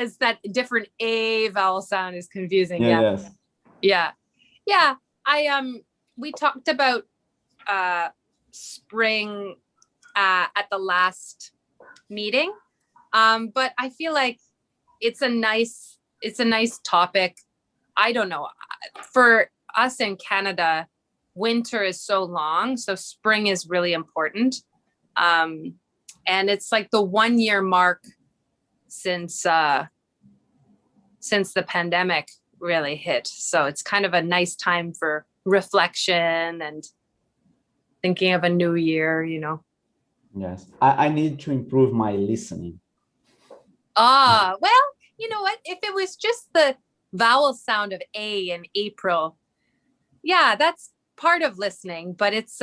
as that different A vowel sound is confusing. Yeah, Yeah. yes. Yeah. Yeah. We talked about spring at the last meeting. But I feel like it's a nice topic. I don't know. For us in Canada, winter is so long, so spring is really important. And it's like the 1 year mark since the pandemic really hit. So it's kind of a nice time for reflection and thinking of a new year, you know. Yes. I need to improve my listening. Well, you know what? If it was just the vowel sound of A in April, yeah, that's part of listening, but it's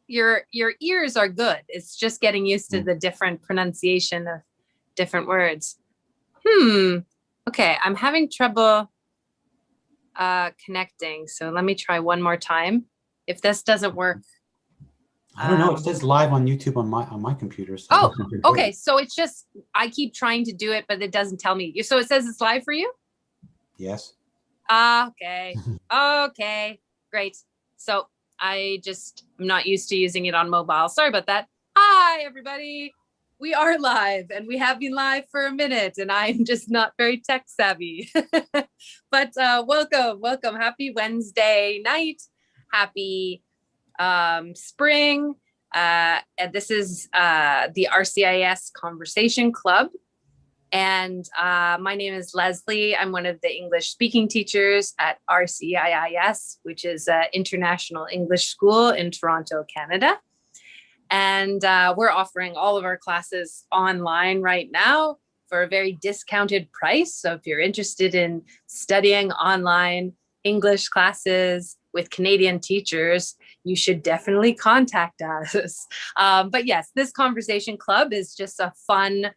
your ears are good. It's just getting used to the different pronunciation of different words. Okay, I'm having trouble connecting. So let me try one more time. If this doesn't work. I don't know. It says live on YouTube on my computer. So oh, okay. So it's just, I keep trying to do it, but it doesn't tell me. So it says it's live for you? Yes. Okay. Okay, great. So I'm not used to using it on mobile. Sorry about that. Hi, everybody. We are live and we have been live for a minute and I'm just not very tech savvy. But welcome. Happy Wednesday night. Happy spring. And this is the RCIIS Conversation Club. And my name is Leslie. I'm one of the English speaking teachers at RCIIS, which is an international English school in Toronto, Canada. And we're offering all of our classes online right now for a very discounted price. So if you're interested in studying online English classes with Canadian teachers, you should definitely contact us. But yes, this Conversation Club is just a fun,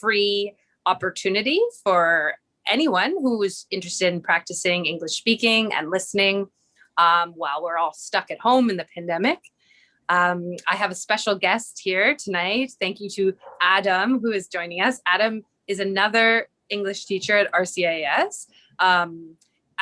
free opportunity for anyone who is interested in practicing English speaking and listening while we're all stuck at home in the pandemic. I have a special guest here tonight. Thank you to Adam, who is joining us. Adam is another English teacher at RCIIS.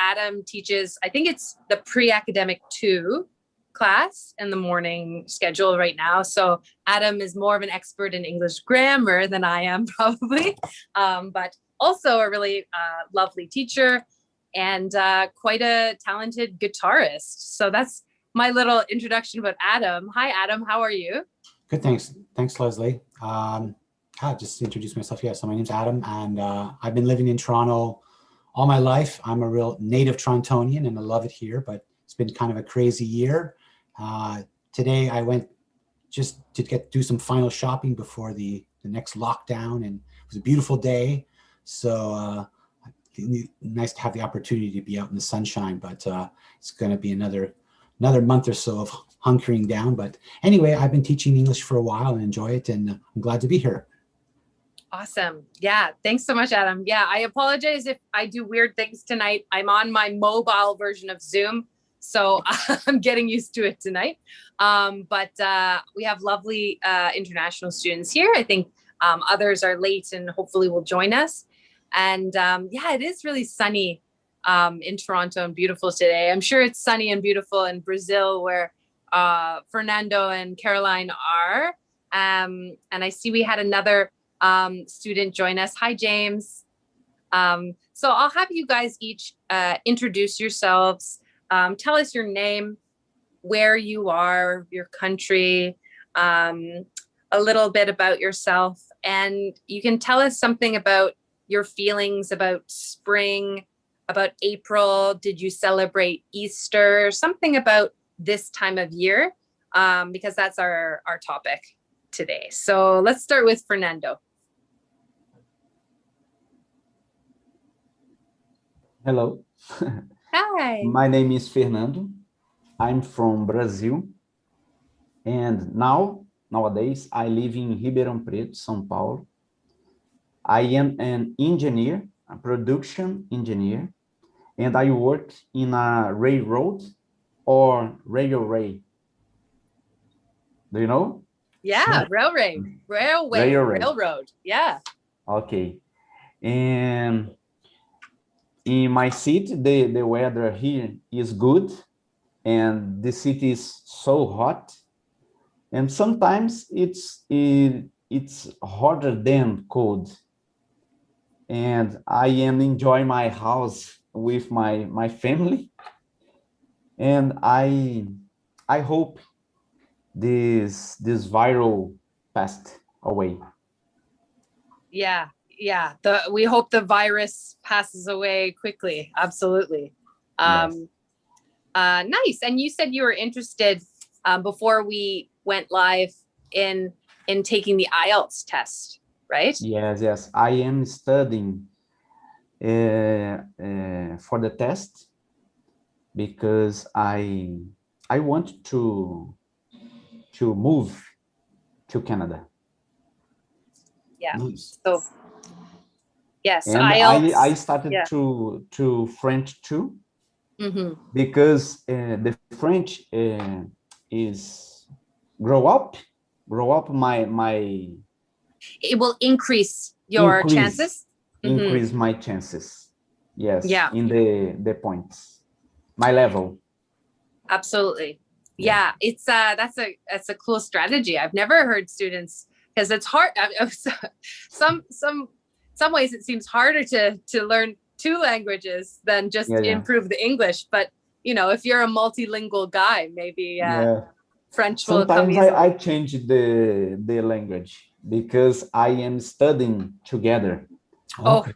Adam teaches, I think it's the pre-academic 2 class in the morning schedule right now. So Adam is more of an expert in English grammar than I am probably, but also a really lovely teacher and quite a talented guitarist. So that's my little introduction about Adam. Hi, Adam. How are you? Good, thanks. Thanks, Leslie. I'll just introduce myself. Yeah, so my name's Adam, and I've been living in Toronto all my life. I'm a real native Torontonian, and I love it here, but it's been kind of a crazy year. Today, I went just to do some final shopping before the next lockdown, and it was a beautiful day. So nice to have the opportunity to be out in the sunshine, but it's going to be another month or so of hunkering down. But anyway, I've been teaching English for a while and enjoy it, and I'm glad to be here. Awesome. Yeah. Thanks so much, Adam. Yeah. I apologize if I do weird things tonight. I'm on my mobile version of Zoom, so I'm getting used to it tonight. But we have lovely international students here. I think others are late and hopefully will join us. And yeah, it is really sunny in Toronto and beautiful today. I'm sure it's sunny and beautiful in Brazil where Fernando and Caroline are. And I see we had another student join us. Hi, James. So I'll have you guys each introduce yourselves. Tell us your name, where you are, your country, a little bit about yourself. And you can tell us something about your feelings about spring, about April. Did you celebrate Easter? Something about this time of year, because that's our topic today. So let's start with Fernando. Hello. Hi. My name is Fernando. I'm from Brazil. And nowadays, I live in Ribeirão Preto, São Paulo. I am an engineer, a production engineer, and I work in a railroad or railway. Do you know? Yeah, railroad. Yeah. Okay. And in my city, the weather here is good, and the city is so hot. And sometimes it's hotter than cold. And I am enjoying my house with my family. And I hope this viral passed away. Yeah, yeah. We hope the virus passes away quickly. Absolutely. Yes. Nice. And you said you were interested before we went live in taking the IELTS test, right? Yes, yes. I am studying for the test because I want to move to Canada. Yeah. Nice. So yes, And I IELTS. started Yeah. to French too, Mm-hmm. because the French is grow up my It will increase your increase chances. Mm-hmm. increase my chances. Yes, Yeah, in the points, my level. absolutely. Yeah. Yeah, it's that's a cool strategy. I've never heard students, because it's hard. Some ways it seems harder to learn two languages than just Yeah, yeah. improve the English. But you know, if you're a multilingual guy, maybe Yeah. French will come Sometimes I easily. change the language because I am studying together. Oh, Okay.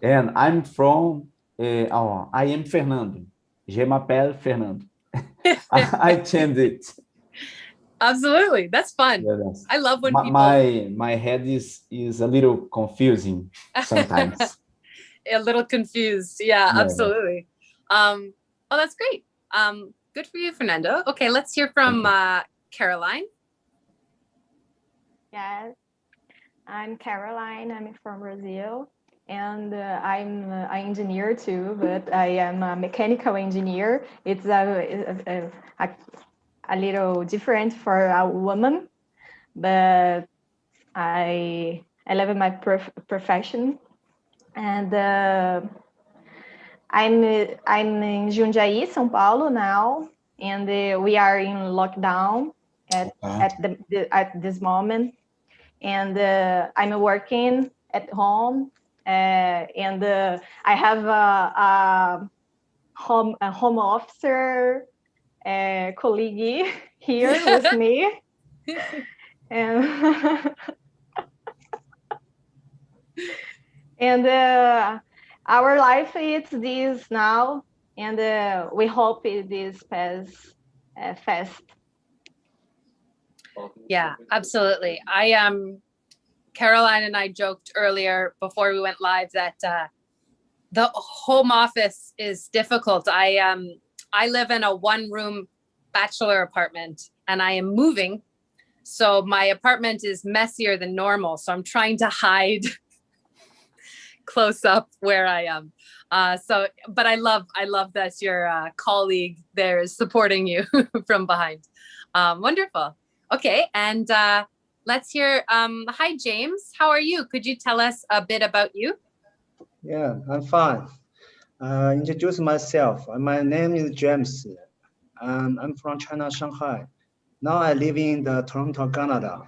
And I'm from, I am Fernando. Je m'appelle Fernando. I changed it. absolutely. That's fun. Yeah, that's, I love when my, people my head is a little confusing sometimes. a little confused. Yeah, Yeah, yeah. absolutely. Oh, that's great. Good for you, Fernando. Okay, let's hear Thank from you. Caroline. Yes, I'm Caroline. I'm from Brazil, and I'm an engineer too, but I am a mechanical engineer. It's a little different for a woman, but I love my profession, and I'm in Jundiaí, São Paulo now, and we are in lockdown Okay. at this moment, and I'm working at home, and I have a home officer colleague here with me, and and our life is this now, and we hope it is pass fast. Yeah, absolutely. Caroline and I joked earlier before we went live that the home office is difficult. I live in a one-room bachelor apartment, and I am moving, so my apartment is messier than normal. So I'm trying to hide close up where I am. But I love that your colleague there is supporting you from behind. Wonderful. Okay, and let's hear. Hi, James. How are you? Could you tell us a bit about you? Yeah, I'm fine. Introduce myself. My name is James. I'm from China, Shanghai. Now I live in the Toronto, Canada.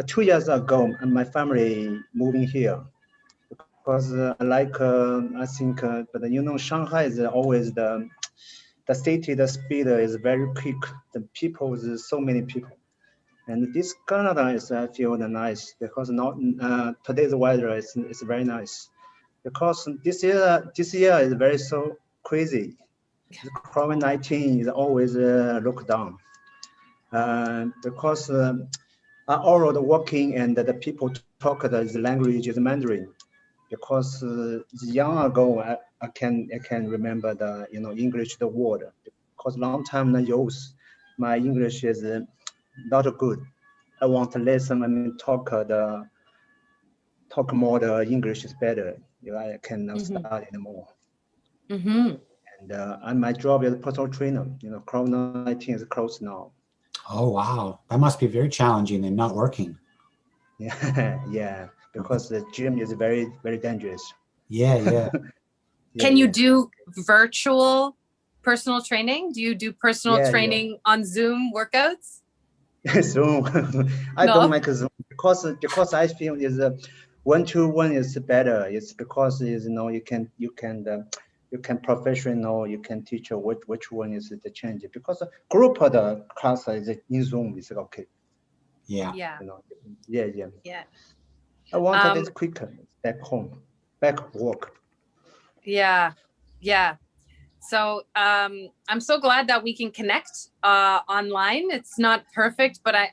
2 years ago, my family moving here because I think, but you know, Shanghai is always the city, the speed is very quick. The people is so many people. And this Canada is, I feel nice because now today's weather is very nice. Because this year is very so crazy. The COVID-19 is always locked down. Because all the working and the people talk the language is Mandarin. Because young ago I can remember the English the word. Because long time I use my English is not good. I want to listen and talk more. The English is better. I cannot study anymore. Mm-hmm. And my job is personal trainer. COVID-19 is closed now. Oh, wow. That must be very challenging and not working. Yeah, yeah, because the gym is very, very dangerous. Yeah, yeah. Can you Yeah, do virtual personal training? Do you do personal yeah, training on Zoom workouts? yeah. Zoom. I don't No. like Zoom because I feel is one-to-one is better. It's because is you can professional, you can teach which one is the change, because group of the class is in Zoom is okay. Yeah. Yeah. Yeah, yeah. Yeah. I wanted it quicker back home, back work. Yeah. Yeah. So I'm so glad that we can connect online. It's not perfect, but I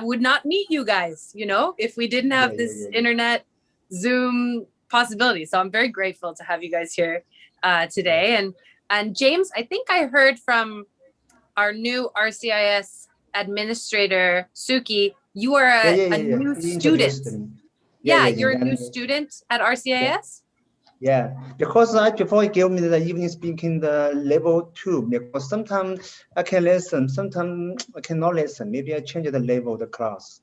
would not meet you guys, if we didn't have this internet Zoom possibility. So I'm very grateful to have you guys here today. And James, I think I heard from our new RCIS administrator, Suki, you are a new He student. introduced me. Yeah, you're a new student at RCIS? Yeah, because before he gave me the evening speaking the level 2, because sometimes I can listen, sometimes I cannot listen. Maybe I change the level of the class.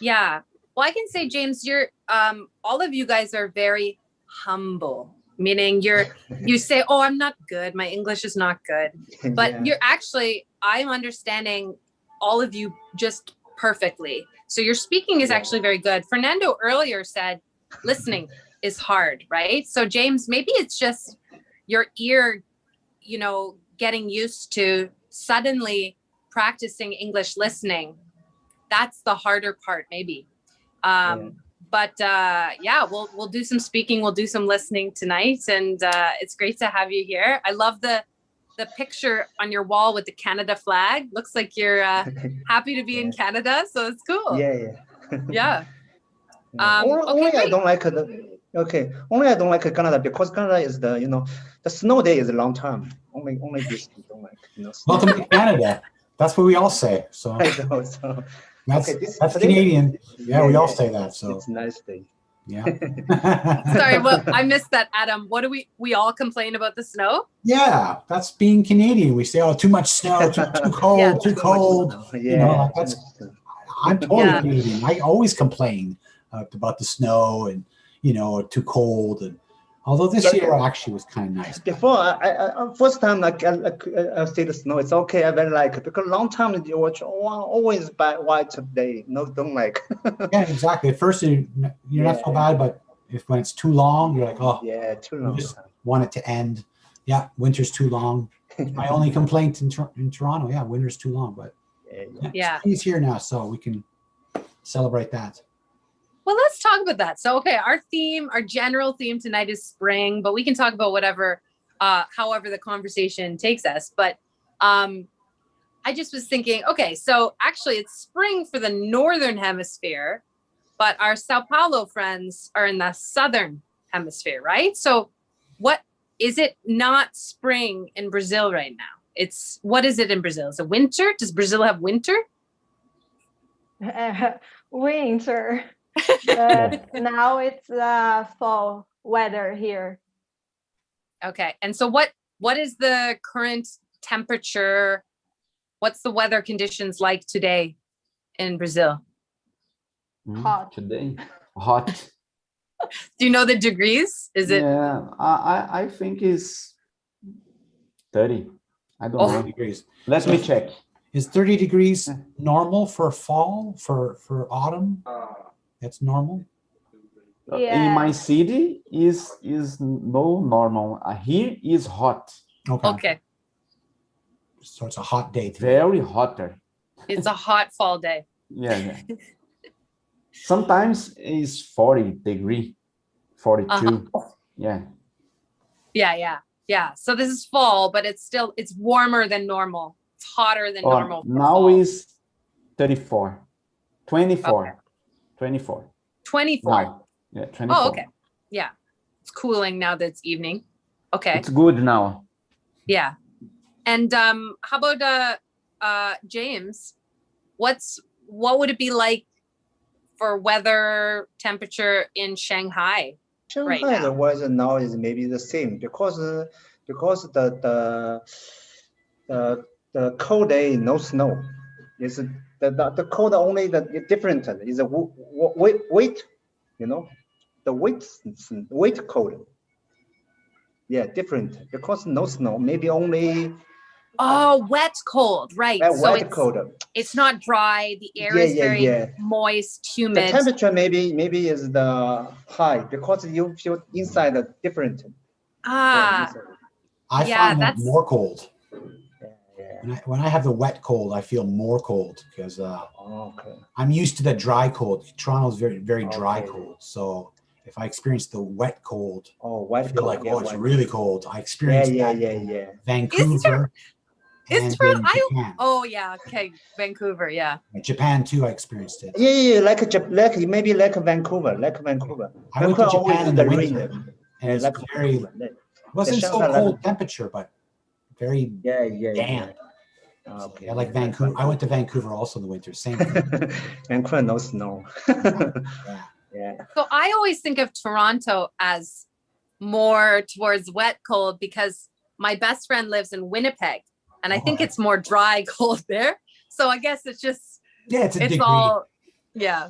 Yeah. Well, I can say, James, you're all of you guys are very humble, meaning you say, oh, I'm not good. My English is not good. But you're actually, I'm understanding all of you just perfectly. So your speaking is actually very good. Fernando earlier said listening is hard, right? So James, maybe it's just your ear, getting used to suddenly practicing English listening. That's the harder part, maybe. But yeah, we'll do some speaking, we'll do some listening tonight, and it's great to have you here. I love the picture on your wall with the Canada flag. Looks like you're happy to be in Canada, so it's cool. Yeah. Only I don't like only I don't like Canada because Canada is the snow day is a long time. Only this I don't like. Welcome to Canada. That's what we all say. So I know. So that's Canadian. Yeah, we all say that. So it's a nice day. Yeah. Sorry, well, I missed that, Adam. What do we all complain about the snow? Yeah, that's being Canadian. We say, oh, too much snow, too cold, too cold. Yeah, I'm totally Canadian. I always complain about the snow and too cold. And although this year actually was kind of nice. Before I first time I see the snow, it's okay. I very like it because long time you watch always by white day. No, don't like. Yeah, exactly. At first you're not so bad, but when it's too long, you're like, oh, yeah, too long. You just want it to end. Yeah, winter's too long. My only complaint in Toronto, yeah, winter's too long. But spring's here now, so we can celebrate that. Well, let's talk about that. So, okay, our general theme tonight is spring, but we can talk about whatever, however the conversation takes us. But I just was thinking, okay, so actually it's spring for the Northern Hemisphere, but our Sao Paulo friends are in the Southern Hemisphere, right? So what is it not spring in Brazil right now? What is it in Brazil? Is it winter? Does Brazil have winter? Winter. Now it's fall weather here. Okay. And so what is the current temperature? What's the weather conditions like today in Brazil? Hot. Today, hot. Do you know the degrees? Is it? Yeah, I think it's 30. I don't know. Degrees. Let me check. Is 30 degrees normal for fall, for autumn? That's normal? In my city is no normal. Here is hot. Okay. So it's a hot day today. Very hotter. It's a hot fall day. Yeah. Sometimes it's 40 degree, 42. Yeah. So this is fall, but it's warmer than normal. It's hotter than normal. Now is 34, 24, okay. 24. 24. Now. Yeah, 24. Oh, okay. Yeah. It's cooling now that it's evening. Okay. It's good now. Yeah. And how about James? What would it be like for weather temperature in Shanghai? Shanghai, the weather now is maybe the same because the cold day, no snow. Is the code only the different is a weight, you know, the weight code. Yeah, different because no snow, maybe only. Oh, wet cold, right? So Wet code. It's not dry. The air is very moist, humid. The temperature maybe is the high because you feel inside different. Ah, I find that more cold. Yeah. When I have the wet cold, I feel more cold because Okay. I'm used to the dry cold. Toronto's very, very dry cold. So if I experience the wet cold, wet I feel cold, like, oh, it's really cold. I experienced that in Vancouver and in Japan. Oh yeah, okay, Vancouver, yeah. Japan too, I experienced it. Yeah, like maybe like Vancouver. I went to Japan in the winter, and it's like very, wasn't so cold temperature, but very damp. Okay. I like Vancouver. I went to Vancouver also in the winter. Same thing. Vancouver, no snow. Yeah. So I always think of Toronto as more towards wet cold because my best friend lives in Winnipeg, and I think it's more dry cold there. So I guess it's just it's a degree. All yeah.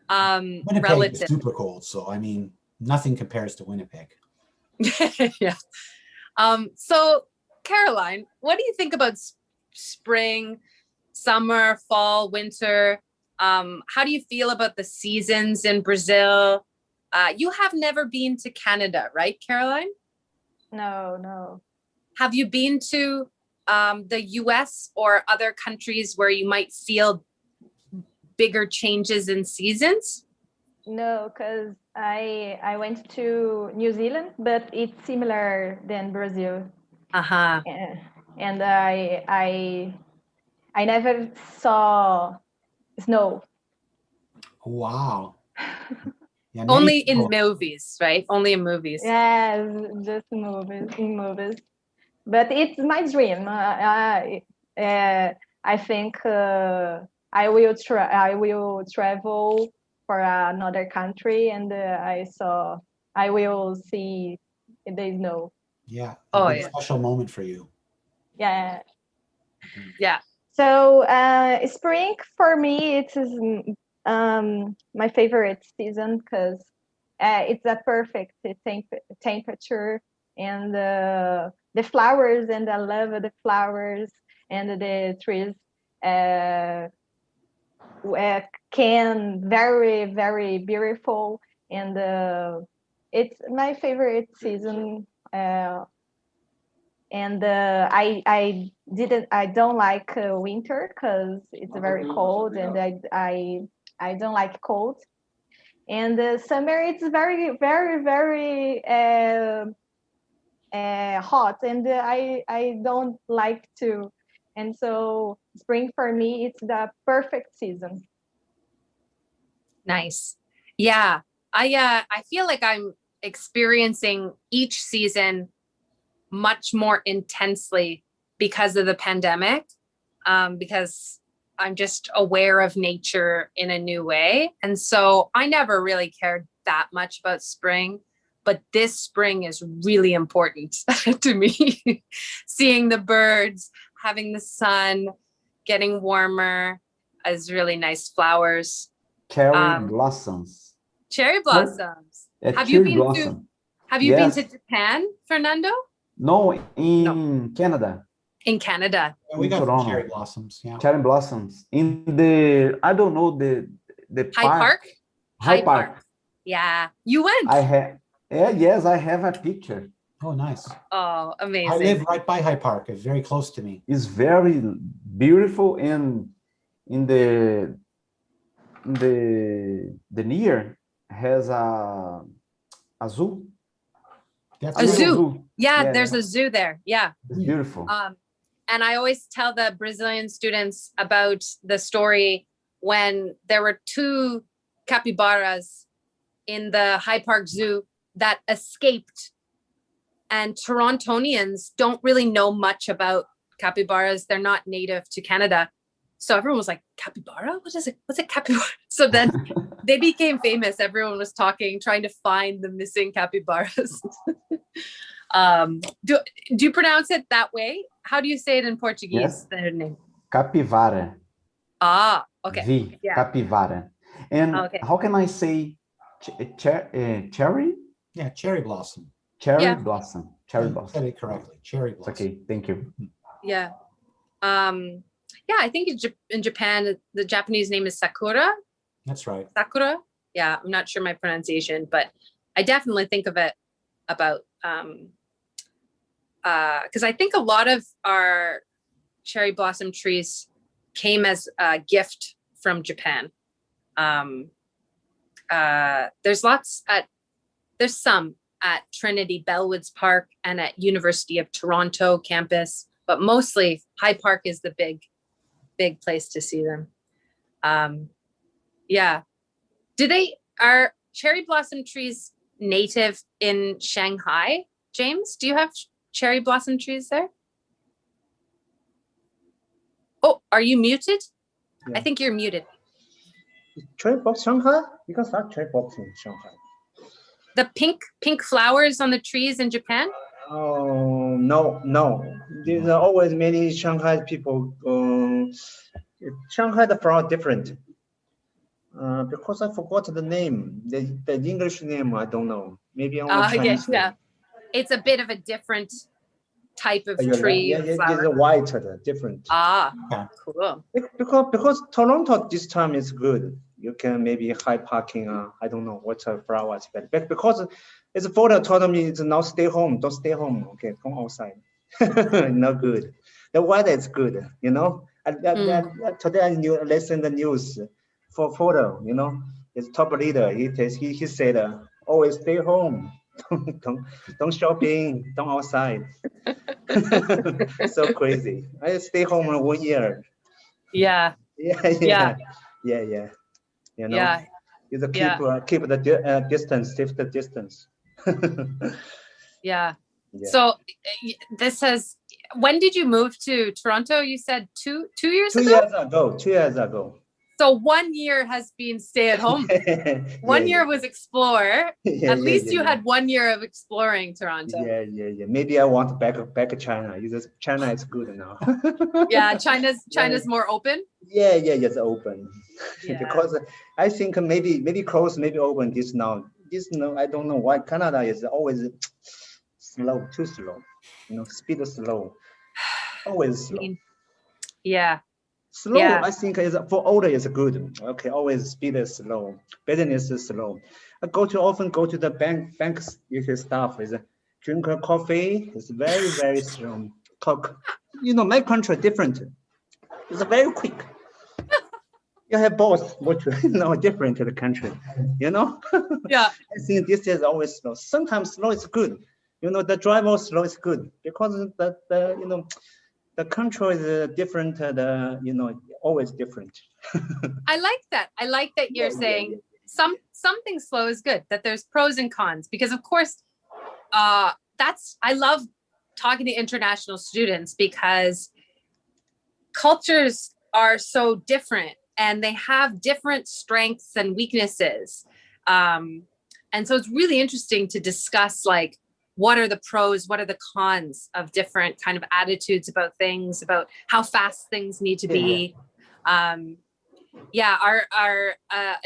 Winnipeg relative. is super cold, so I mean nothing compares to Winnipeg. Yeah. So Caroline, what do you think about spring, summer, fall, winter? How do you feel about the seasons in Brazil? You have never been to Canada, right, Caroline? No. Have you been to the US or other countries where you might feel bigger changes in seasons? No, because I went to New Zealand, but it's similar than Brazil. And I never saw snow. Wow. Yeah, only in movies, right? Only in movies. Yes, just in movies. But it's my dream. I think I will travel for another country, and I will see the snow. Yeah. A special moment for you. Yeah. Yeah. So spring for me, it is my favorite season because it's a perfect temperature, and the flowers, and I love the flowers, and the trees can very, very beautiful, and it's my favorite season. And I don't like winter because it's very cold, and I don't like cold. And summer, it's very, very, very hot, and I don't like to. And so spring for me, it's the perfect season. Nice. Yeah. I feel like I'm experiencing each season much more intensely because of the pandemic, because I'm just aware of nature in a new way. And so I never really cared that much about spring, but this spring is really important to me. Seeing the birds, having the sun, getting warmer is really nice. Flowers. Cherry blossoms. Cherry blossoms. Have you been to Japan, Fernando? No, in Canada. In Canada. We got Toronto. Cherry blossoms. Yeah. Cherry blossoms in the High Park. Yeah, you went. Yes, I have a picture. Oh, nice. Oh, amazing. I live right by High Park. It's very close to me. It's very beautiful, and in the near has a zoo. A zoo. Yeah, there's a zoo there. Yeah. It's beautiful. And I always tell the Brazilian students about the story when there were 2 capybaras in the High Park Zoo that escaped. And Torontonians don't really know much about capybaras. They're not native to Canada. So everyone was like, capybara? What is it? What's a capybara? So then they became famous. Everyone was trying to find the missing capybaras. Do you pronounce it that way? How do you say it in Portuguese? Yes. Their name. capivara. Ah, okay. V, Yeah. capivara. And Okay. how can I say cherry? Yeah, cherry blossom. Cherry Yeah. blossom. Cherry Yeah, you blossom. said it correctly. Cherry It's blossom. okay, thank you. Yeah. Yeah, I think in Japan, the Japanese name is Sakura. That's right. Sakura. Yeah, I'm not sure my pronunciation, but I definitely think of it about because I think a lot of our cherry blossom trees came as a gift from Japan. There's some at Trinity Bellwoods Park and at University of Toronto campus, but mostly High Park is the big place to see them. Yeah. Are cherry blossom trees native in Shanghai? James, do you have cherry blossom trees there? Oh, are you muted? Yeah. I think you're muted. Cherry box Shanghai? You can start cherry box in Shanghai. The pink flowers on the trees in Japan? Oh, no. There's always many Shanghai people. Shanghai, the flower different. Because I forgot the name, the English name, I don't know. Maybe only Chinese. Yeah. It's a bit of a different type of Yeah, tree or it's flower. white, different. Ah, Okay. cool. Because Toronto this time is good. You can maybe high parking. I don't know what flower is better. But because it's photo told me it's now stay home. Don't stay home. Okay, come outside. Not good. The weather is good. You know. Today I listen the news for photo. You know, his top leader. He said always stay home. don't shopping. Don't outside. So crazy. I stay home 1 year. Yeah. Yeah. You know, Yeah. you keep the distance, safe the distance. Yeah. Yeah. So when did you move to Toronto? You said two years ago? 2 years ago. So 1 year has been stay at home. One year was explore. At least you had 1 year of exploring Toronto. Yeah. Maybe I want back to China. China is good now. Yeah, China's more open. Yeah, it's open. Yeah. Because I think maybe close, maybe open this now. I don't know why Canada is always slow, too slow. You know, speed is slow. Always slow. Yeah. Slow, Yeah. I think is for older is good. Okay, always speed is slow. Business is slow. I often go to the banks. Usual stuff is drink a coffee. It's very very slow. Talk. You know, my country different. It's very quick. You have both, which different to the country. You know. Yeah. I think this is always slow. Sometimes slow is good. You know, the driver slow is good because the control is different. Always different. I like that. I like that you're saying something slow is good, that there's pros and cons, because of course, I love talking to international students because cultures are so different and they have different strengths and weaknesses. And so it's really interesting to discuss, like, what are the pros, what are the cons of different kind of attitudes about things, about how fast things need to be. Our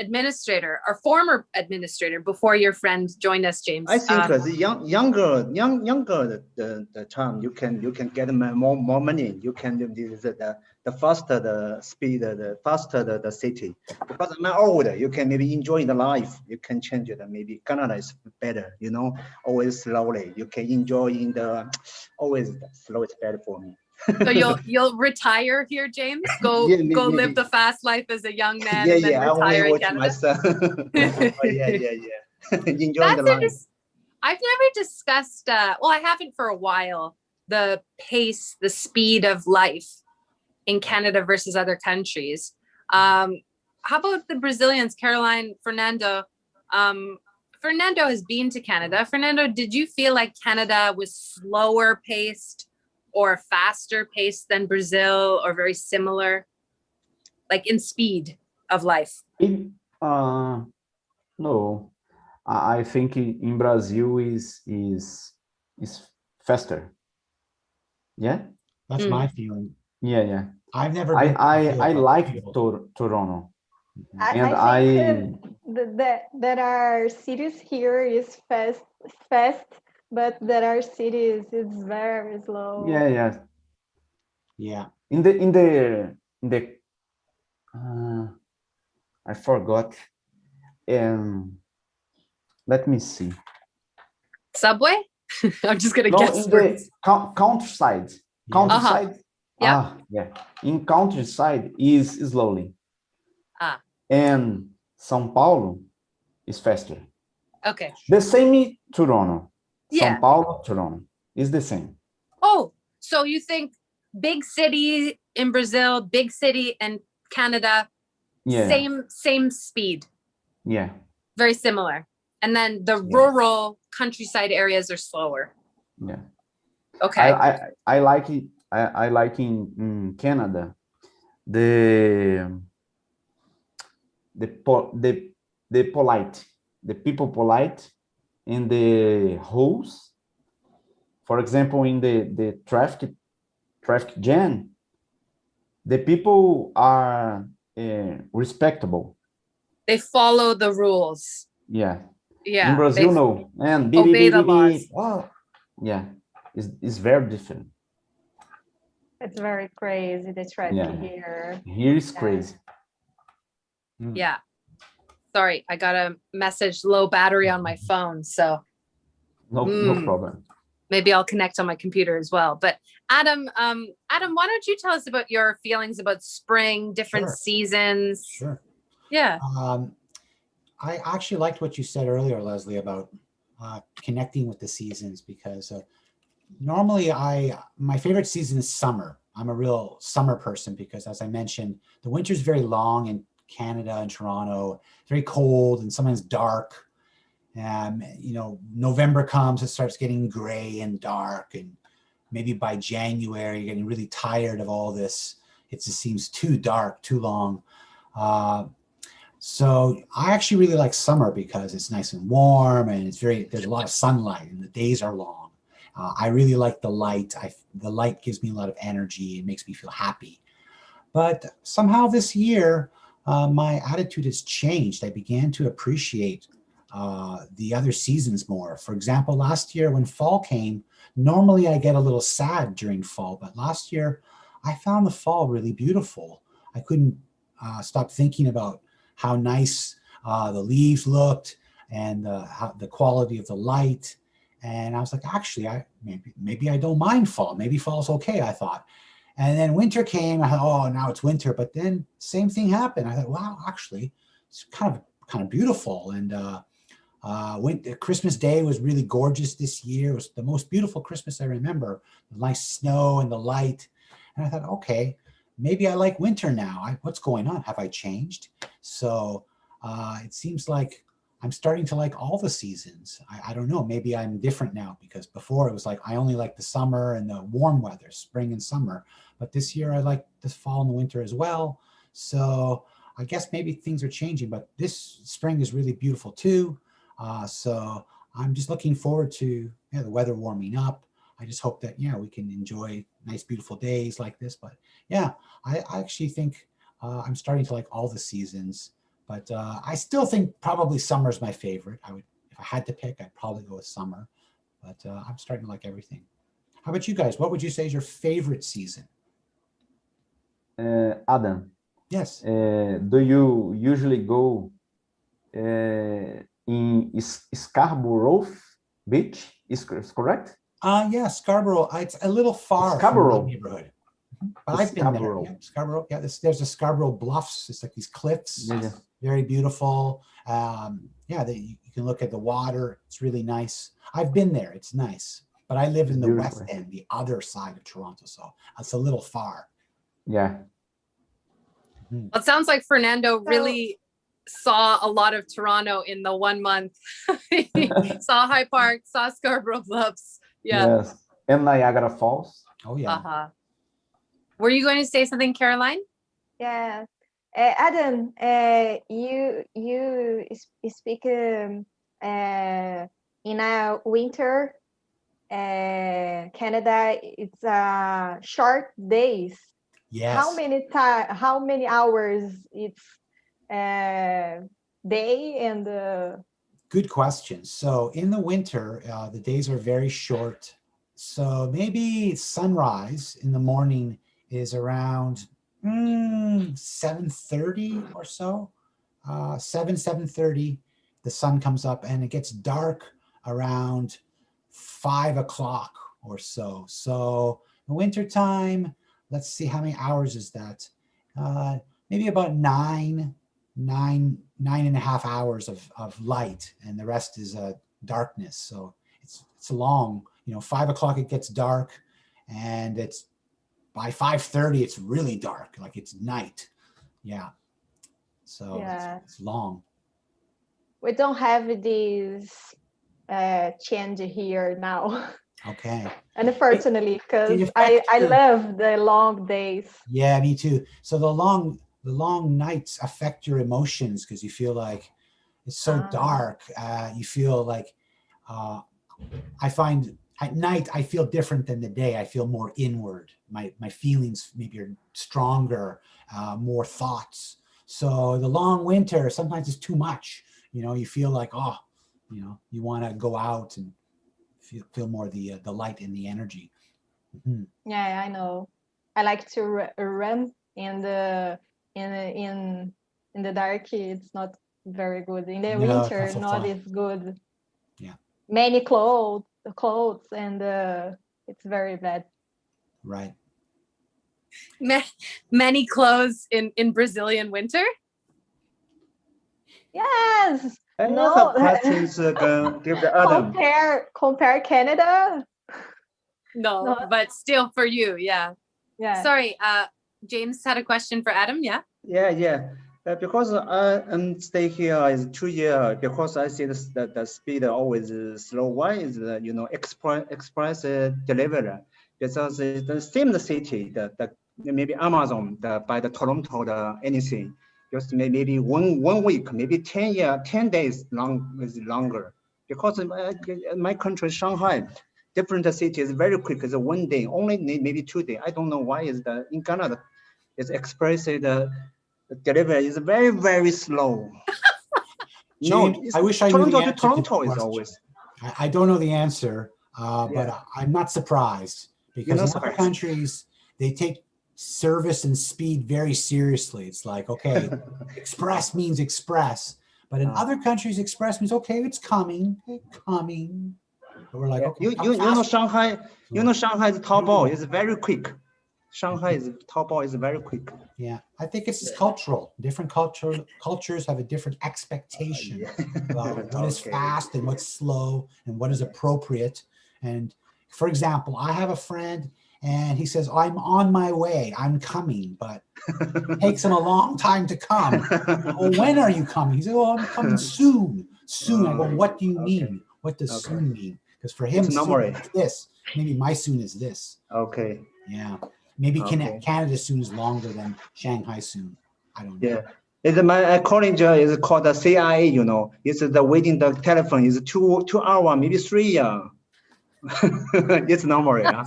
administrator, our former administrator before your friend joined us, James. I think the younger the time you can get more money. You can the faster the speed, the faster the city. Because I'm older, you can maybe enjoy the life. You can change it. Maybe Canada is better. You know, always slowly. You can enjoy always slow is better for me. So you'll retire here, James? Go live the fast life as a young man and then retire in Canada? My son. Enjoying the life. I've never discussed, I haven't for a while, the pace, the speed of life in Canada versus other countries. How about the Brazilians, Caroline, Fernando? Fernando has been to Canada. Fernando, did you feel like Canada was slower paced or faster paced than Brazil, or very similar, like in speed of life? No, I think in Brazil is faster. Yeah, that's my feeling. Yeah. I've never I been. To the I field, but like beautiful. Toronto, and I think there are cities here is fast, but there are cities it's very slow. yeah. Yeah. In the uh, I forgot. Let me see. Subway? I'm just gonna No, guess in the words. countryside. Yeah. Countryside. Yeah. Ah, yeah. In countryside is slowly, Ah, and São Paulo is faster. okay. The same in Toronto. Yeah. São Paulo, Toronto is the same. Oh, so you think big city in Brazil, big city in Canada, Yeah, same speed, yeah, very similar. And then the yeah, rural countryside areas are slower. yeah. Okay. I like it. I like in Canada the the polite, the people polite in the holes. For example, in the traffic jam, the people are respectable. They follow the rules. Yeah. In Yeah. Brazil, no. And obey the laws. oh, yeah, it's very different. It's very crazy the traffic Yeah, here. here is Yeah. crazy. Yeah. Sorry, I got a message, low battery on my phone. So No problem. maybe I'll connect on my computer as well. But Adam, why don't you tell us about your feelings about spring, different Sure. seasons? Sure. Yeah. I actually liked what you said earlier, Leslie, about connecting with the seasons, because normally my favorite season is summer. I'm a real summer person because, as I mentioned, the winter is very long in Canada and Toronto, very cold and sometimes dark. November comes, it starts getting gray and dark, and maybe by January, you're getting really tired of all this. It just seems too dark, too long. So I actually really like summer because it's nice and warm, and there's a lot of sunlight and the days are long. I really like the light. The light gives me a lot of energy. It makes me feel happy. But somehow this year, my attitude has changed. I began to appreciate the other seasons more. For example, last year when fall came, normally I get a little sad during fall, but last year I found the fall really beautiful. I couldn't stop thinking about how nice the leaves looked and how the quality of the light. And I was like, actually, maybe I don't mind fall. Maybe fall's okay, I thought. And then winter came. I thought, oh, now it's winter. But then same thing happened. I thought, wow, actually, it's kind of beautiful. And Christmas Day was really gorgeous this year. It was the most beautiful Christmas I remember. The nice snow and the light. And I thought, okay, maybe I like winter now. What's going on? Have I changed? So it seems like I'm starting to like all the seasons. I don't know, maybe I'm different now, because before it was like I only like the summer and the warm weather, spring and summer. But this year I like the fall and the winter as well. So I guess maybe things are changing, but this spring is really beautiful too. So I'm just looking forward to the weather warming up. I just hope that, we can enjoy nice, beautiful days like this. But yeah, I actually think I'm starting to like all the seasons. But I still think probably summer is my favorite. If I had to pick, I'd probably go with summer. But I'm starting to like everything. How about you guys? What would you say is your favorite season? Adam, Yes. do you usually go in Scarborough Beach? Is correct? Yeah, Scarborough. It's a little far from my neighborhood. But I've been there. Yeah, Scarborough. Yeah, there's a Scarborough Bluffs. It's like these cliffs. Yeah. Very beautiful. You can look at the water. It's really nice. I've been there. It's nice. But I live in the West End, the other side of Toronto, so it's a little far. Yeah. Well, it sounds like Fernando really saw a lot of Toronto in the 1 month. Saw High Park, saw Scarborough Bluffs. Yeah. Yes. And Niagara Falls. Oh yeah. Uh-huh. Were you going to say something, Caroline? Yeah. Adam, you speak in a winter. Canada, it's short days. Yes. How many hours it's day and Good question. So in the winter, the days are very short. So maybe sunrise in the morning is around 7:30 or so. 7:30, the sun comes up and it gets dark around 5 o'clock or so. So the winter time, let's see how many hours is that? Maybe about nine and a half hours of light, and the rest is darkness. So it's long. 5 o'clock it gets dark, and it's by 5:30 it's really dark, like it's night. Yeah. So yeah, it's long. we don't have this change here now. Okay. Unfortunately, because It I affects love the long days. Yeah, me too. So the long nights affect your emotions because you feel like it's so dark. You feel like I find at night I feel different than the day. I feel more inward. My feelings maybe are stronger, more thoughts. So the long winter sometimes is too much. You feel like you want to go out and feel more the light and the energy. Mm-hmm. Yeah, I know. I like to run in the in the dark. It's not very good. In the No, it's not winter, so not fun. as good. Yeah. Many clothes, and it's very bad. Right. Many clothes in Brazilian winter. Yes. I No. have questions give the Adam. compare Canada. No, but still for you, yeah. Yeah. Sorry, James had a question for Adam. Yeah. Yeah. Because I stay here is 2 years, because I see the speed always is slow. Why is the express delivery? Because it's the same city, the maybe Amazon, by the Toronto, anything. Just maybe one week, maybe 10 days is longer. Because my country, Shanghai, different cities very quick. It's 1 day, only maybe 2 days. I don't know why is in Canada, it's express the delivery is very, very slow. James, I wish I knew the answer to Toronto the is question. always. I don't know the answer, but I'm not surprised because in other countries, they take service and speed very seriously. It's like, okay, express means express. But in other countries, express means, okay, it's coming. But we're like, okay, you know Shanghai, Shanghai's Taobao is very quick. Shanghai's Taobao is very quick. Yeah, I think it's cultural. Different cultures have a different expectation about what is fast and what's slow and what is appropriate. And for example, I have a friend and he says, I'm on my way, I'm coming, but it takes him a long time to come. Well, when are you coming? He said, oh, I'm coming soon. I go, what do you mean? What does soon mean? Because for him, soon is this. Maybe my soon is this. Okay. Yeah. Maybe Canada soon is longer than Shanghai soon. I don't know. Yeah. It's my college is called the RCIIS, It's the waiting the telephone is 2 hours, maybe 3 It's normal, yeah.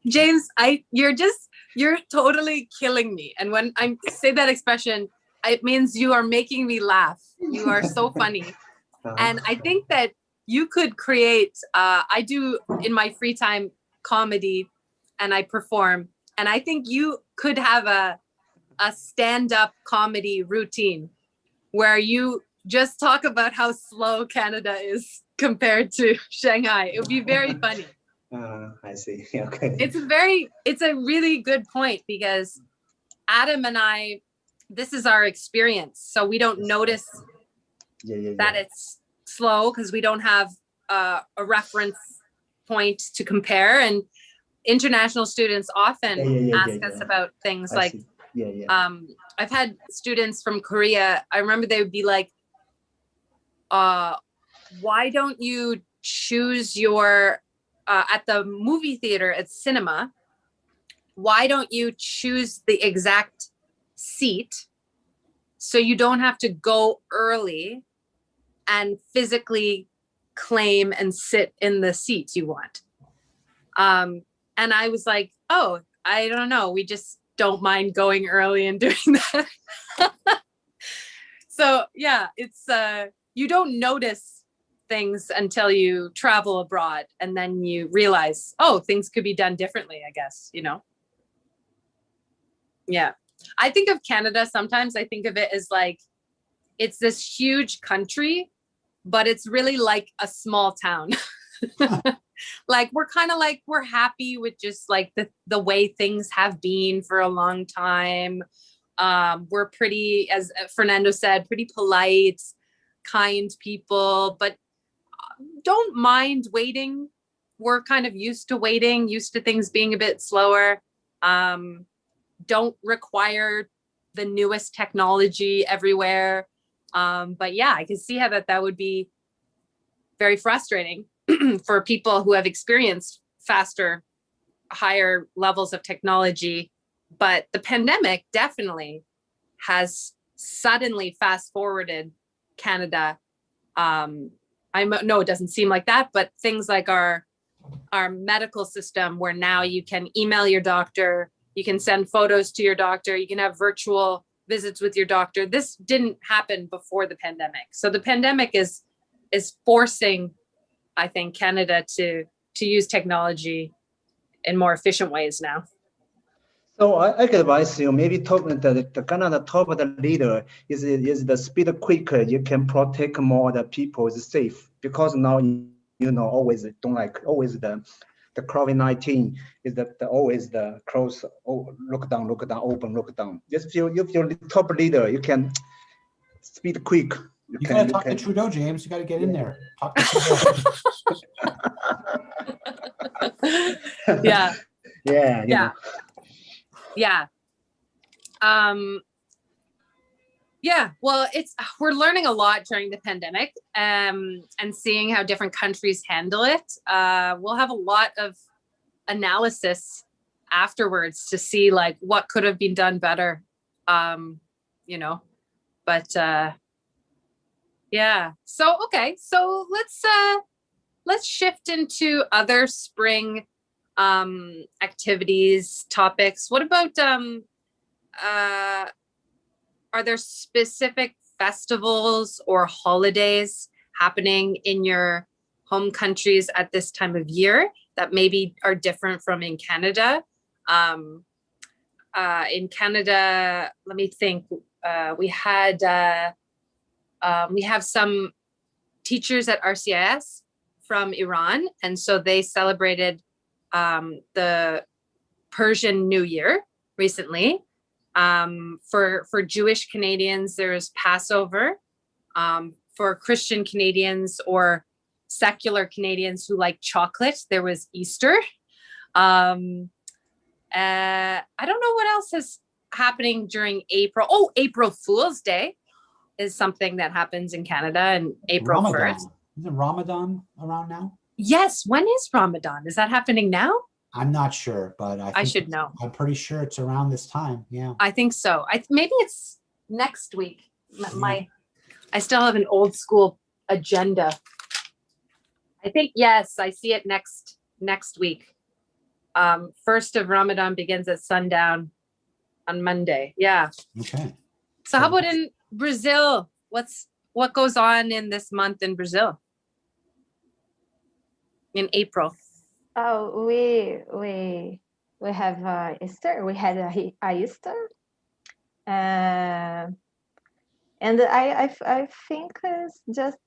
James, you're totally killing me. And when I say that expression, it means you are making me laugh. You are so funny. And I think that you could create, I do in my free time comedy and I perform. And I think you could have a stand-up comedy routine where you just talk about how slow Canada is compared to Shanghai. It would be very funny. I see. Okay. It's a really good point because Adam and I, this is our experience. So we don't notice that it's slow because we don't have a reference point to compare. And international students often ask us about things like, I've had students from Korea. I remember they would be like, why don't you choose your, at the movie theater, at cinema, why don't you choose the exact seat so you don't have to go early and physically claim and sit in the seat you want? And I was like, oh, I don't know. We just don't mind going early and doing that. So yeah, it's you don't notice things until you travel abroad, and then you realize, oh, things could be done differently, I guess, you know? Yeah. I think of Canada, sometimes I think of it as like, it's this huge country, but it's really like a small town. Like we're kind of like, we're happy with just like the way things have been for a long time. We're pretty, as Fernando said, pretty polite, kind people, but don't mind waiting. We're kind of used to waiting, used to things being a bit slower. Don't require the newest technology everywhere. But yeah, I can see how that would be very frustrating for people who have experienced faster, higher levels of technology. But the pandemic definitely has suddenly fast forwarded Canada. I know it doesn't seem like that, but things like our medical system, where now you can email your doctor, you can send photos to your doctor, you can have virtual visits with your doctor. This didn't happen before the pandemic. So the pandemic is forcing, I think, Canada to use technology in more efficient ways now. So I can advise you, maybe the Canada top of the leader is the speed quicker. You can protect more the people is safe, because now you know always don't like always the COVID-19 is always the close, look down, open, look down. Just if you're the top leader, you can speed quick. You gotta talk to Trudeau, James. You gotta get in there. Talk to Trudeau. Yeah. Yeah. Yeah. Yeah. Yeah, well, we're learning a lot during the pandemic, and seeing how different countries handle it. We'll have a lot of analysis afterwards to see like what could have been done better, you know, but yeah. So, okay. So let's shift into other spring activities, topics. What about are there specific festivals or holidays happening in your home countries at this time of year that maybe are different from in Canada? In Canada, let me think. We have some teachers at RCIIS from Iran, and so they celebrated the Persian New Year recently. For Jewish Canadians, there's Passover. For Christian Canadians or secular Canadians who like chocolate, there was Easter. I don't know what else is happening during April. Oh, April Fool's Day is something that happens in Canada, and April 1st. Isn't Ramadan around now? Yes. When is Ramadan? Is that happening now? I'm not sure, but I should know. I'm pretty sure it's around this time. Yeah. I think so. Maybe it's next week. I still have an old school agenda. I think, yes, I see it next week. First of Ramadan begins at sundown on Monday. Yeah. Okay. So how about in Brazil? What goes on in this month in Brazil? In April. Oh, we have Easter. We had a Easter, and I think it's just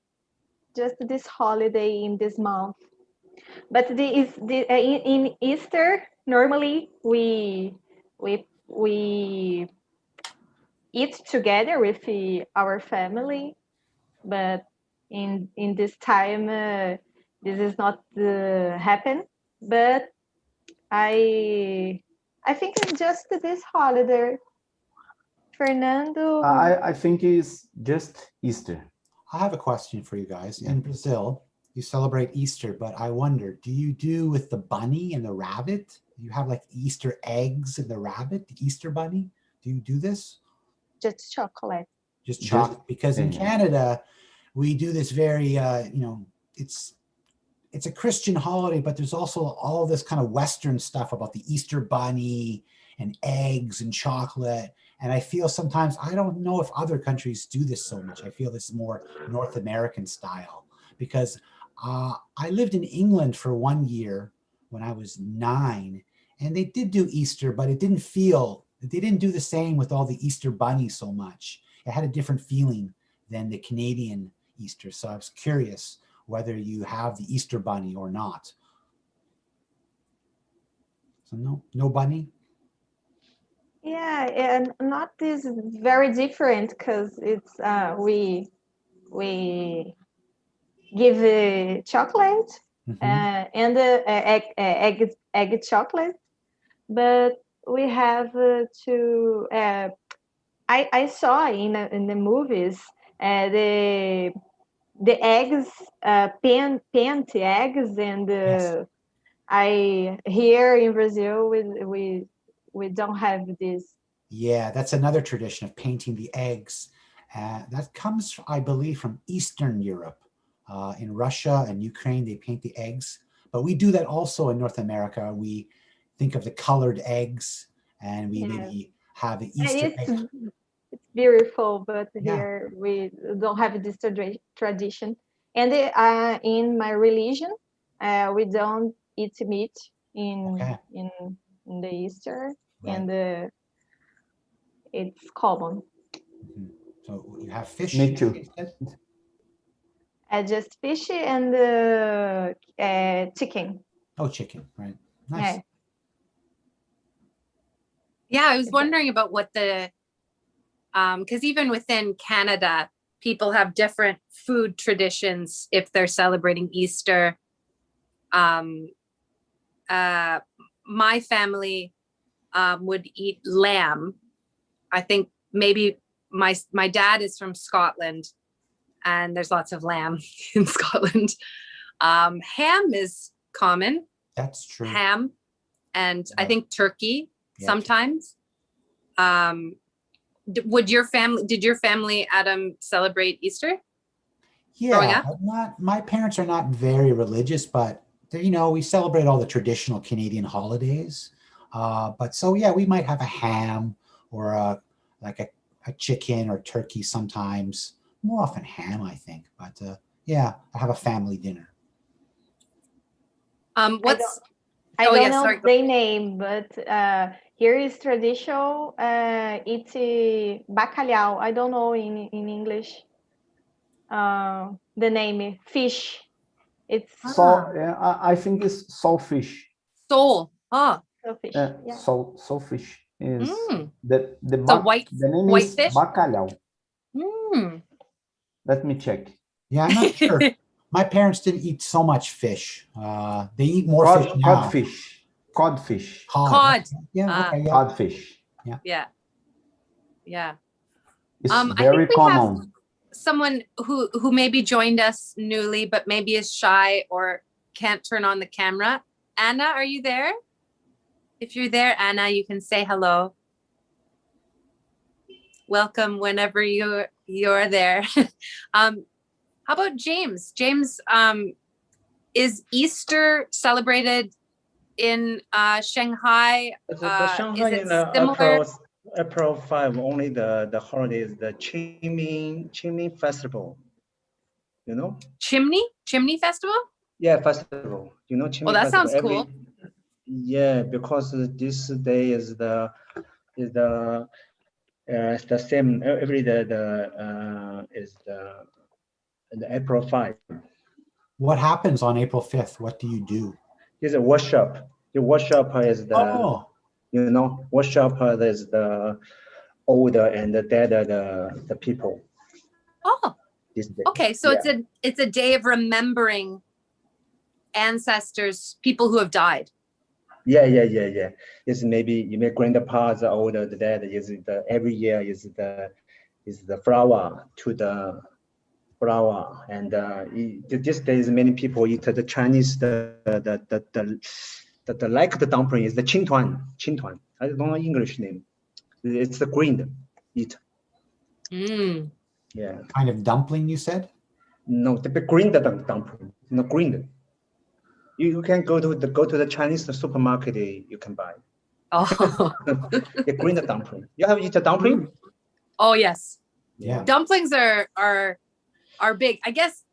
this holiday in this month. But in Easter normally we eat together with our family, but in this time this is not happen. But I think it's just this holiday. Fernando? I think it's just Easter. I have a question for you guys. In Brazil, you celebrate Easter, but I wonder, do you do with the bunny and the rabbit? Do you have like Easter eggs and the rabbit, the Easter bunny? Do you do this? Just chocolate. Just chocolate. Because in Canada, we do this very, it's a Christian holiday, but there's also all this kind of Western stuff about the Easter bunny and eggs and chocolate. And I feel sometimes, I don't know if other countries do this so much. I feel this is more North American style, because I lived in England for 1 year when I was 9, and they did do Easter, but it didn't feel, they didn't do the same with all the Easter bunnies so much. It had a different feeling than the Canadian Easter. So I was curious whether you have the Easter bunny or not. So no bunny? Yeah, and not this very different, because it's we give chocolate and egg chocolate, but we have to. I saw in the movies the eggs, paint eggs, and Yes. I here in Brazil we don't have this. Yeah, that's another tradition of painting the eggs. That comes, I believe, from Eastern Europe. In Russia and Ukraine, they paint the eggs. But we do that also in North America. We think of the colored eggs, and we maybe have the Easter egg. It's beautiful, but Yeah. here we don't have this tradition. And in my religion, we don't eat meat in Okay. in the Easter, Right. and it's common. Mhm. So you have fish. Me too. Instead? Just fish and chicken. Oh, chicken. Right. Nice. Yeah. Yeah, I was wondering about what the, because even within Canada, people have different food traditions if they're celebrating Easter. My family would eat lamb. I think maybe my dad is from Scotland, and there's lots of lamb in Scotland. Ham is common. That's true. Ham, and I think turkey sometimes. Did your family, Adam, celebrate Easter? Yeah, but not, my parents are not very religious, but you know, we celebrate all the traditional Canadian holidays. But so yeah, we might have a ham or like a chicken or turkey sometimes. More often ham, I think. But yeah, I have a family dinner. What's I don't know sorry, the name, but here is traditional. It's bacalhau. I don't know in English. The name fish. It's I think it's saltfish. sole? Oh, fish. Yeah. Saltfish is the white, the name white is fish? bacalhau. Mm. Let me check. Yeah, I'm not sure. My parents didn't eat so much fish. They eat more fish now. Codfish. Cod. Yeah, okay, yeah. Codfish. Yeah. It's I very think we common. have someone who maybe joined us newly, but maybe is shy or can't turn on the camera. Anna, are you there? If you're there, Anna, you can say hello. Welcome whenever you're there. How about James? James, is Easter celebrated in Shanghai? The Shanghai is it in similar? April 5, only the holiday is the Qingming Festival. You know? Chimney Festival? Yeah, festival. You know, Qingming Well, that Festival. sounds cool. Yeah, because this day is the same every is the April 5. What happens on April 5th? What do you do? It's a workshop. The workshop is the workshop is the older and the deader the people. Oh, This day. okay. So it's a day of remembering ancestors, people who have died. Yeah. It's maybe grandpa's older, the dad is every year is the flower to the flower, and these days many people eat the Chinese the like the dumpling is the qingtuan. I don't know English name. It's the green eat. Yeah. Kind of dumpling, you said? No, the green dumpling. No green. You can go to the Chinese supermarket. You can buy. Oh, The green dumpling. You have eaten dumpling? oh yes. Yeah. Dumplings are big. I guess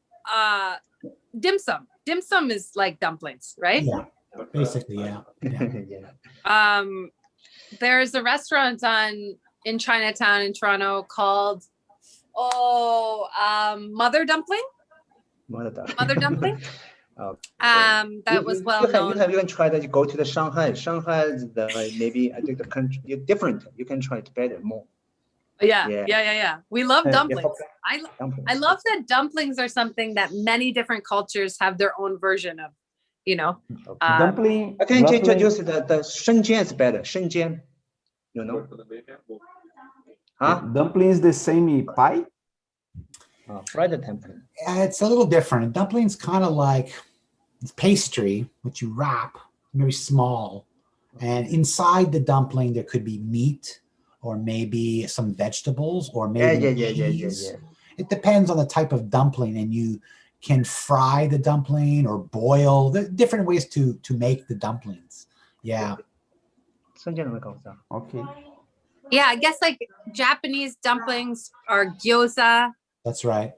dim sum. Dim sum is like dumplings, right? Yeah. Basically, yeah. Yeah. There's a restaurant in Chinatown in Toronto called Mother Dumpling. Mother Dumpling. That was well known. You can try that. You go to the Shanghai. Shanghai is maybe I think the country different. You can try it better, more. Yeah. We love dumplings. Dumplings. I love that dumplings are something that many different cultures have their own version of, you know. Dumpling. I can introduce the Shenzhen is better. Shenzhen, you know. Huh? Dumpling is the same pie? Fried dumpling. It's a little different. Dumpling's kind of like pastry, which you wrap very small. And inside the dumpling, there could be meat or maybe some vegetables or maybe cheese. It depends on the type of dumpling, and you can fry the dumpling or boil. The different ways to make the dumplings. Yeah. Okay. Yeah, I guess like Japanese dumplings are gyoza. That's right.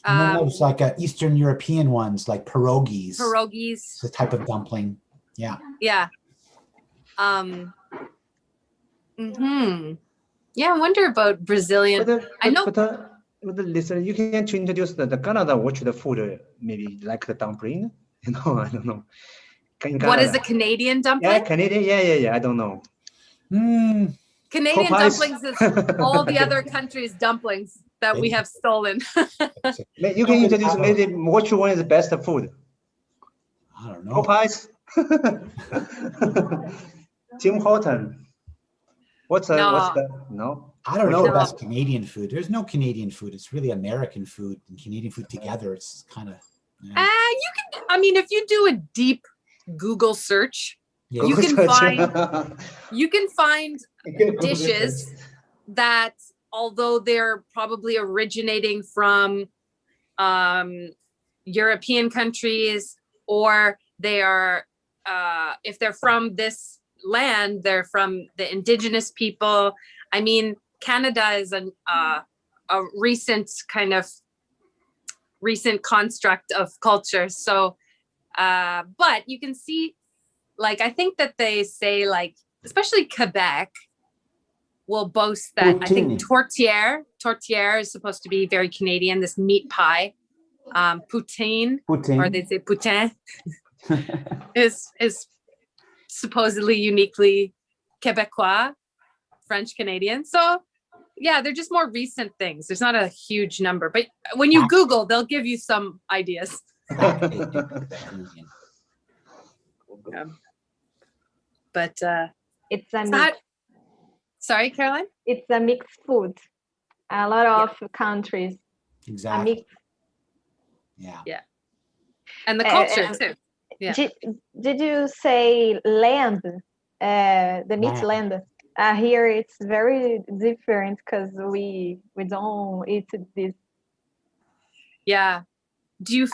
And then there's like Eastern European ones like pierogies. Pierogies. It's a type of dumpling. Yeah. Yeah. Yeah, I wonder about Brazilian. I know. But listen, you can introduce the Canada. Watch the food, maybe like the dumpling. You know, I don't know. What is a Canadian dumpling? Yeah, Canadian. Yeah. I don't know. Canadian dumplings is all the other countries' dumplings that we have stolen. You can introduce maybe which one is the best food. I don't know. Popeyes. Tim Horton. What's the no? I don't know the best Canadian food. There's no Canadian food. It's really American food and Canadian food together. It's kind of. You can. I mean, if you do a deep Google search, Yeah. you can find dishes that, although they're probably originating from European countries, or they are, if they're from this land, they're from the indigenous people. I mean, Canada is a recent construct of culture. So, but you can see, like, I think that they say, like, especially Quebec will boast that. Poutine. I think tourtière is supposed to be very Canadian, this meat pie. Poutine, or they say poutine, is supposedly uniquely Quebecois, French Canadian. So yeah, they're just more recent things. There's not a huge number, but when you Google, they'll give you some ideas. But it's a mix. Sorry, Caroline? It's a mixed food. A lot of countries. Exactly. Yeah. And the culture too. Yeah. Did you say land? The meat land. Here it's very different because we don't eat this. Yeah. Do you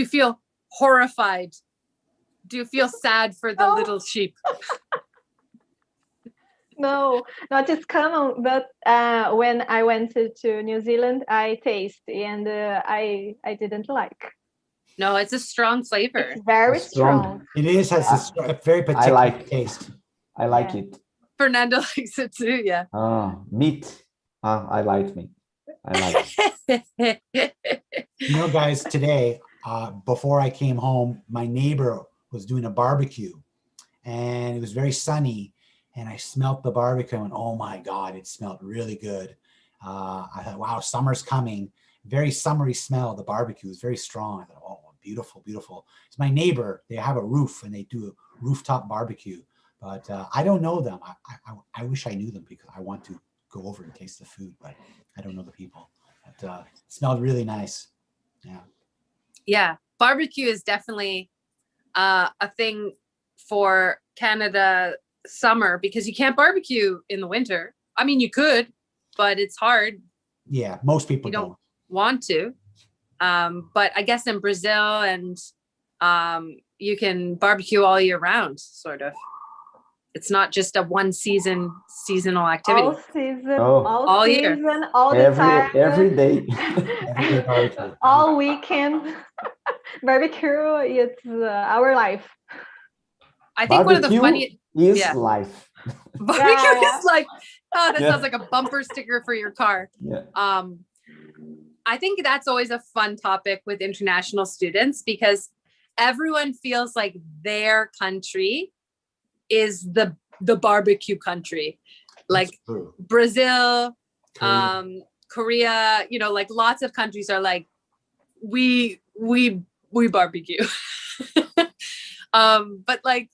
feel horrified? Do you feel sad for the little sheep? No, not as common. But when I went to New Zealand, I tasted and I didn't like. No, it's a strong flavor. It's very strong. It is, has a very particular taste. I like it. Fernando likes it too, yeah. Meat. I like meat. I like it. You know, guys, today, before I came home, my neighbor was doing a barbecue and it was very sunny and I smelled the barbecue and oh my God, it smelled really good. I thought, wow, summer's coming. Very summery smell. The barbecue was very strong. I thought, oh, beautiful, beautiful. It's my neighbor. They have a roof and they do a rooftop barbecue, but I don't know them. I wish I knew them because I want to go over and taste the food, but I don't know the people. But it smelled really nice. Yeah. Yeah. Barbecue is definitely a thing for Canada summer because you can't barbecue in the winter. I mean, you could, but it's hard. Yeah. Most people don't want to. But I guess in Brazil and you can barbecue all year round, sort of. It's not just a seasonal All activity. season, Oh. all year. season, all the time. Every day. Every day barbecue. All weekend. Barbecue, it's our life. I think one of the Barbecue funniest is life. barbecue Yeah. is like, oh, that Yeah. sounds like a bumper sticker for your car. Yeah. I think that's always a fun topic with international students because everyone feels like their country is the barbecue country. Like That's true. Brazil, Korea. Korea, you know, like lots of countries are like, we barbecue. But like,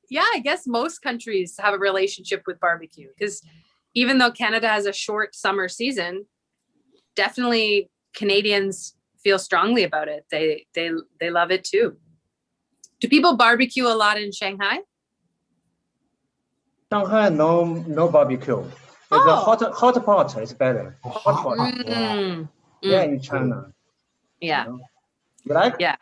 yeah, I guess most countries have a relationship with barbecue because even though Canada has a short summer season, definitely Canadians feel strongly about it. They love it too. Do people barbecue a lot in Shanghai? Shanghai, no barbecue. It's a hot pot is better. A Hot hot pot. pot, yeah. Mm, Yeah, mm, in China. yeah. You know? You like? Yeah.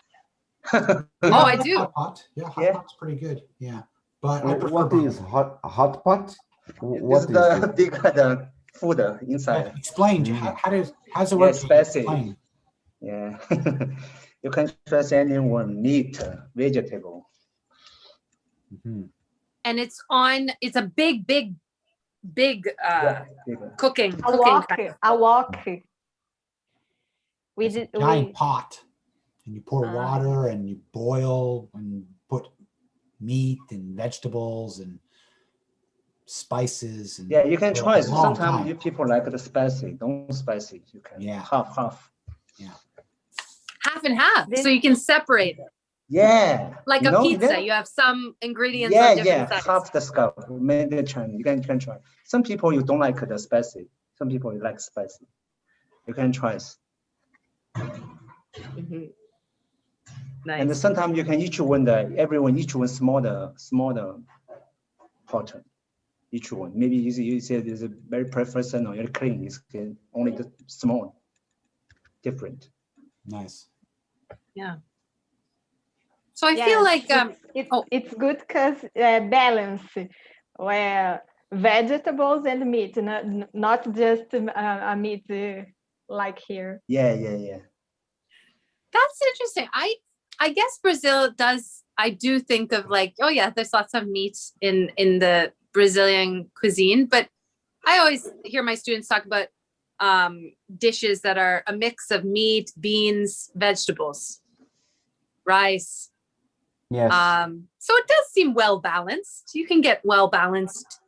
Yeah, Oh, I do. Hot pot. Yeah, hot Yeah. pot's pretty good. Yeah. But I prefer What is hot pot? What It's is the it? big the food inside. Explain, how's it work? spicy. Explain. Yeah. You can trust anyone, meat, vegetable. Mhm. And it's a big Yeah, big. cooking A kind. wok. It's a giant pot, and you pour water and you boil and put meat and vegetables and spices. And Yeah, you can for try. a long Sometimes time. you people like the spicy, don't spicy. You can half. Half and half, so you can separate it. Yeah. Like a pizza, you have some ingredients on different sides. Half the scope. Maybe you can try. Some people you don't like the spicy. Some people you like spicy. You can try. Mm-hmm. Nice. And sometimes you can each one smaller pot. Each one. Maybe you say this is very professional, very clean. It's only the small, different. Nice. Yeah. So I feel like it's good because balance where vegetables and meat, not just a meat like here. Yeah. That's interesting. I guess Brazil does. I do think of like, oh yeah, there's lots of meat in the Brazilian cuisine, but I always hear my students talk about dishes that are a mix of meat, beans, vegetables, rice. Yes. So it does seem well balanced. You can get well balanced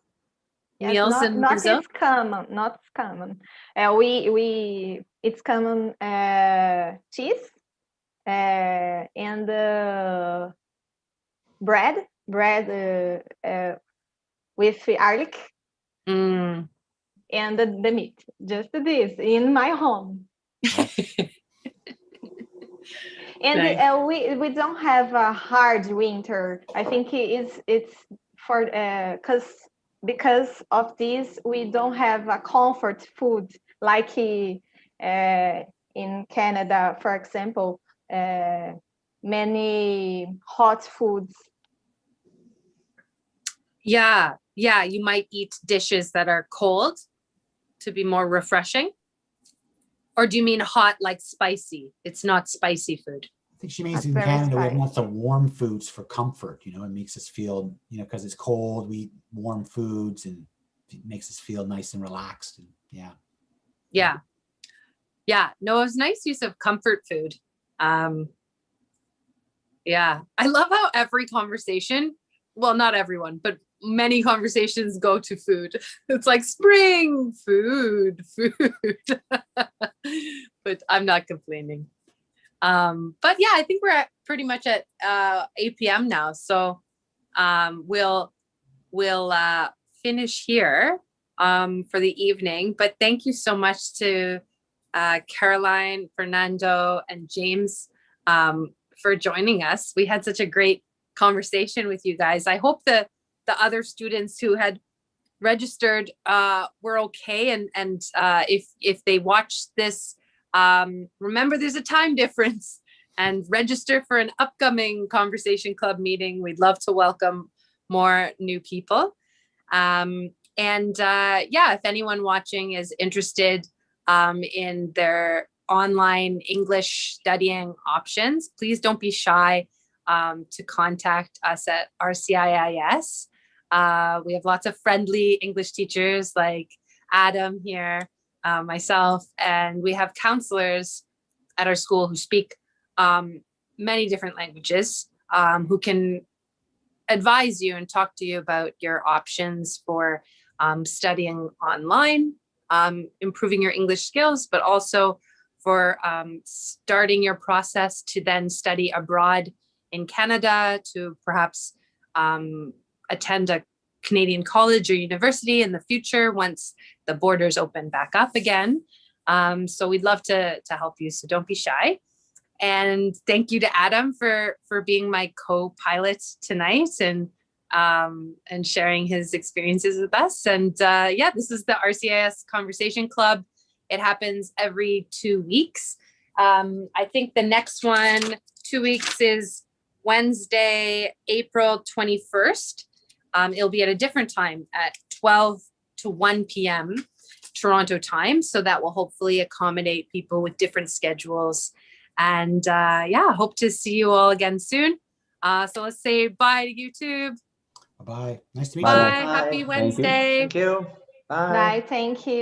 meals in Brazil. Not common. It's common cheese and bread with garlic and the meat. Just this in my home. And nice. We don't have a hard winter. I think it's for because of this we don't have a comfort food like in Canada, for example. Many hot foods. Yeah, you might eat dishes that are cold to be more refreshing. Or do you mean hot like spicy? It's not spicy food. I think she means in Canada we have lots of warm foods for comfort. You know, it makes us feel, because it's cold, we eat warm foods and it makes us feel nice and relaxed. And Yeah. No, it was nice use of comfort food. Yeah, I love how every conversation, well, not everyone, but many conversations go to food. It's like spring food. But I'm not complaining. But yeah, I think we're pretty much at 8 p.m. now. So we'll finish here for the evening. But thank you so much to Caroline, Fernando, and James for joining us. We had such a great conversation with you guys. I hope the other students who had registered were okay. And if they watch this, remember there's a time difference and register for an upcoming Conversation Club meeting. We'd love to welcome more new people. Yeah, if anyone watching is interested in their online English studying options, please don't be shy to contact us at RCIIS. We have lots of friendly English teachers like Adam here, myself, and we have counselors at our school who speak many different languages, who can advise you and talk to you about your options for studying online, improving your English skills, but also for starting your process to then study abroad in Canada, to perhaps attend a Canadian college or university in the future once the borders open back up again. So we'd love to help you, so don't be shy. And thank you to Adam for being my co-pilot tonight and sharing his experiences with us. And yeah, this is the RCIIS Conversation Club. It happens every 2 weeks. I think the next one, 2 weeks, is Wednesday, April 21st. It'll be at a different time at 12 to 1 p.m. Toronto time. So that will hopefully accommodate people with different schedules. And yeah, hope to see you all again soon. So let's say bye to YouTube. Bye-bye. Nice to meet Bye. you. Bye. Happy Thank you. Wednesday. Thank you. Bye. Bye. Thank you.